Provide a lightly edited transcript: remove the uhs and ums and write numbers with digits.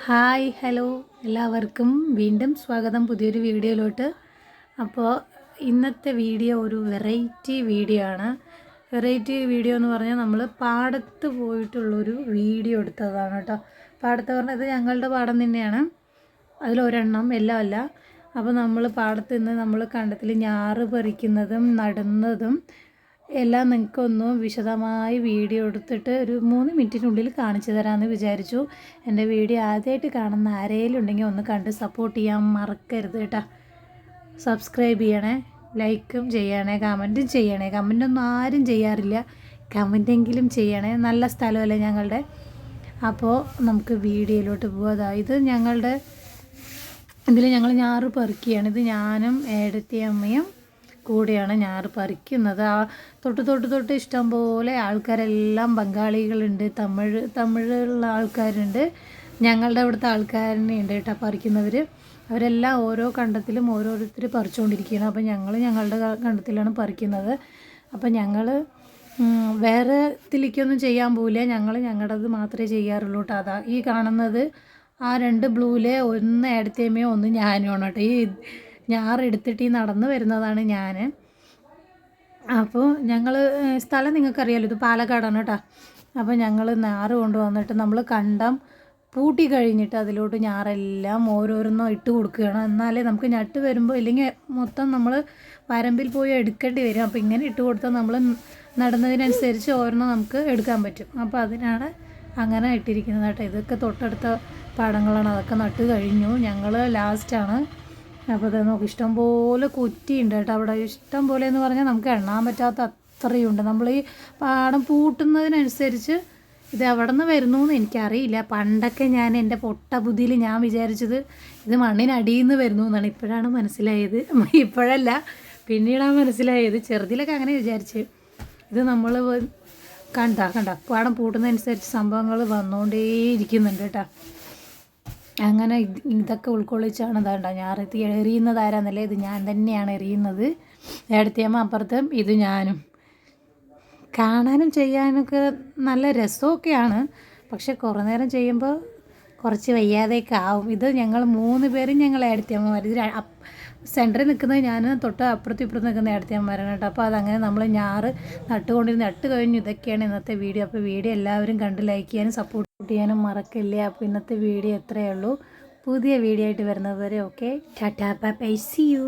Hi hello എല്ലാവർക്കും വീണ്ടും സ്വാഗതം പുതിയൊരു വീഡിയോയിലോട്ട്. അപ്പോൾ ഇന്നത്തെ വീഡിയോ ഒരു വെറൈറ്റി വീഡിയോ ആണ്. വെറൈറ്റി വീഡിയോ എന്ന് പറഞ്ഞാൽ നമ്മൾ പാടത്ത് പോയിട്ടുള്ളൊരു വീഡിയോ എടുത്തതാണ് കേട്ടോ. പാടത്ത് പറഞ്ഞാൽ ഇത് ഞങ്ങളുടെ പാടം തന്നെയാണ്, അതിലൊരെണ്ണം എല്ലാം അല്ല. അപ്പോൾ നമ്മൾ പാടത്ത് നിന്ന് നമ്മൾ കണ്ടത്തിൽ ഞാറ് പറിക്കുന്നതും നടുന്നതും എല്ലാം നിങ്ങൾക്കൊന്ന് വിശദമായി വീഡിയോ എടുത്തിട്ട് ഒരു 3 മിനിറ്റിനുള്ളിൽ കാണിച്ചു തരാമെന്ന് വിചാരിച്ചു. എൻ്റെ വീഡിയോ ആദ്യമായിട്ട് കാണുന്ന ആരെങ്കിലും ഉണ്ടെങ്കിൽ ഒന്ന് കണ്ട് സപ്പോർട്ട് ചെയ്യാൻ മറക്കരുത് കേട്ടോ. സബ്സ്ക്രൈബ് ചെയ്യണേ, ലൈക്കും ചെയ്യണേ, കമൻറ്റും ചെയ്യണേ. കമൻറ്റൊന്നും ആരും ചെയ്യാറില്ല, കമൻറ്റെങ്കിലും ചെയ്യണേ. നല്ല സ്ഥലമല്ലേ ഞങ്ങളുടെ. അപ്പോൾ നമുക്ക് വീഡിയോയിലോട്ട് പോകാം. ഇത് ഞങ്ങളുടെ ഇതിൽ ഞങ്ങൾ ഞാറ് പറിക്കുകയാണ്. ഇത് ഞാനും ഏടത്തി അമ്മയും കൂടെയാണ് ഞാറ് പറിക്കുന്നത്. തൊട്ട് ഇഷ്ടംപോലെ ആൾക്കാരെല്ലാം ബംഗാളികളുണ്ട്, തമിഴുള്ള ആൾക്കാരുണ്ട്, ഞങ്ങളുടെ അവിടുത്തെ ആൾക്കാരനെ ഉണ്ട് കേട്ടോ പറിക്കുന്നവർ. അവരെല്ലാം ഓരോ കണ്ടത്തിലും ഓരോരുത്തർ പറിച്ചുകൊണ്ടിരിക്കുകയാണ്. അപ്പോൾ ഞങ്ങളുടെ കണ്ടത്തിലാണ് പറിക്കുന്നത്. അപ്പോൾ ഞങ്ങൾ വേറെ ഇതിലേക്കൊന്നും ചെയ്യാൻ പോവില്ല, ഞങ്ങളുടേത് മാത്രമേ ചെയ്യാറുള്ളൂ കേട്ടോ. അതാ ഈ കാണുന്നത് ആ 2 ബ്ലൂവിലെ ഒന്ന് ഏടത്തിയമ്മയോ ഒന്ന് ഞാനുമാണ് കേട്ടോ. ഈ ഞാറെടുത്തിട്ട് ഈ നടന്ന് വരുന്നതാണ് ഞാൻ. അപ്പോൾ ഞങ്ങൾ സ്ഥലം നിങ്ങൾക്കറിയാമല്ലോ, ഇത് പാലക്കാടാണ് കേട്ടോ. അപ്പോൾ ഞങ്ങൾ ഞാറ് കൊണ്ടുവന്നിട്ട് നമ്മൾ കണ്ടം പൂട്ടി കഴിഞ്ഞിട്ട് അതിലോട്ട് ഞാറെല്ലാം ഓരോരോന്നും ഇട്ട് കൊടുക്കുകയാണ്. എന്നാലേ നമുക്ക് ഞട്ട് വരുമ്പോൾ, ഇല്ലെങ്കിൽ മൊത്തം നമ്മൾ വരമ്പിൽ പോയി എടുക്കേണ്ടി വരും. അപ്പോൾ ഇങ്ങനെ ഇട്ട് കൊടുത്താൽ നമ്മൾ നടുന്നതിനനുസരിച്ച് ഓരോന്നും നമുക്ക് എടുക്കാൻ പറ്റും. അപ്പോൾ അതിനാണ് അങ്ങനെ ഇട്ടിരിക്കുന്നത് കേട്ടോ. ഇതൊക്കെ തൊട്ടടുത്ത പാടങ്ങളാണ്, അതൊക്കെ നട്ട് കഴിഞ്ഞു. ഞങ്ങൾ ലാസ്റ്റാണ്. അപ്പോൾ അത് നോക്കി ഇഷ്ടംപോലെ കുറ്റിയുണ്ട് കേട്ടോ അവിടെ. ഇഷ്ടം പോലെ എന്ന് പറഞ്ഞാൽ നമുക്ക് എണ്ണാൻ പറ്റാത്ത അത്രയുണ്ട്. നമ്മൾ ഈ പാടം പൂട്ടുന്നതിനനുസരിച്ച് ഇത് എവിടെ നിന്ന് വരുന്നു എന്ന് എനിക്കറിയില്ല. പണ്ടൊക്കെ ഞാൻ എൻ്റെ പൊട്ട ബുദ്ധിയിൽ ഞാൻ വിചാരിച്ചത് ഇത് മണ്ണിനടിയിൽ നിന്ന് വരുന്നു എന്നാണ്. ഇപ്പോഴാണ് മനസ്സിലായത്, ഇപ്പോഴല്ല പിന്നീടാണ് മനസ്സിലായത്. ചെറുതിലൊക്കെ അങ്ങനെ വിചാരിച്ച്. ഇത് നമ്മൾ കണ്ട പാടം പൂട്ടുന്നതനുസരിച്ച് സംഭവങ്ങൾ വന്നുകൊണ്ടേയിരിക്കുന്നുണ്ട് കേട്ടോ. അങ്ങനെ ഇതൊക്കെ ഉൾക്കൊള്ളിച്ചാണ് ഇതാണ്ട ഞാറ് എറിയുന്നത്. ആരാന്നല്ലേ, ഇത് ഞാൻ തന്നെയാണ് എറിയുന്നത്. ഏടത്തിയമ്മ അപ്പുറത്തും, ഇത് ഞാനും. കാണാനും ചെയ്യാനൊക്കെ നല്ല രസമൊക്കെയാണ്, പക്ഷെ കുറേ നേരം ചെയ്യുമ്പോൾ കുറച്ച് വയ്യാതെയൊക്കെ ആവും. ഇത് ഞങ്ങൾ 3 പേരും ഞങ്ങൾ ഏടത്തിയമ്മമാർ. ഇത് സെൻറ്ററിൽ നിൽക്കുന്നത് ഞാൻ, തൊട്ട് അപ്പുറത്തും ഇപ്പുറത്ത് നിൽക്കുന്ന ഏടത്തിയമ്മമാരാണ് കേട്ടോ. അപ്പോൾ അതങ്ങനെ നമ്മൾ ഞാറ് നട്ട് കഴിഞ്ഞു. ഇതൊക്കെയാണ് ഇന്നത്തെ വീഡിയോ. അപ്പോൾ വീഡിയോ എല്ലാവരും കണ്ട് ലൈക്ക് ചെയ്യാനും സപ്പോർട്ട് ചെയ്യാനും മറക്കില്ല. അപ്പോൾ ഇന്നത്തെ വീഡിയോ എത്രയേ ഉള്ളൂ. പുതിയ വീഡിയോ ആയിട്ട് വരുന്നത് വരെ okay, tata bye bye, see U.